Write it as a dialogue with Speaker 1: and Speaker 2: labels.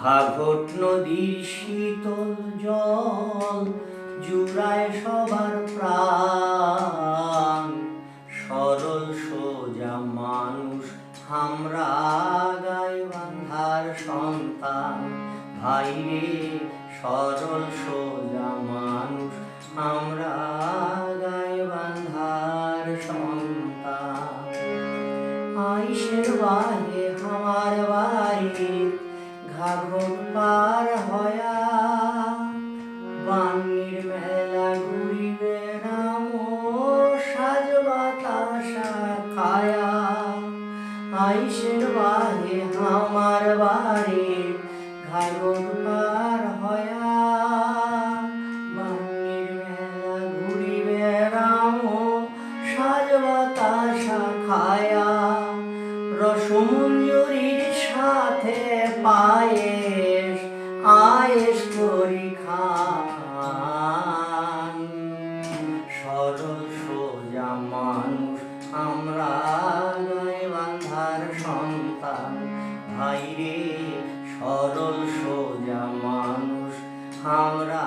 Speaker 1: ঘাঘট নদীর শীতল জল জুড়ায় সবার প্রাণ। সরল সোজা মানুষ আমরা, গায়ে বাঁধার সন্তান। ভাইরে সরল সোজা মানুষ আমরা, গায়ে বাঁধার সন্তান। আইসের বাহে আমার বাড়ি ঘাঘট পার হয়া, বাঙির মেলা ঘুরি বেড়াম সাজ বাতাসা খায়া। আইসের বাহে আমার বাড়ি ঘাঘট পার হয়া, বাঙির মেলা ঘুরি বেড়াম সাজ বাতাসা খায়া। রসমঞ্জরির সাথে পায়েস আয়েস করি খান। সরল সোজা মানুষ আমরা, গায়ে বাঁধার সন্তান। ভাইরে সরল সোজা মানুষ আমরা।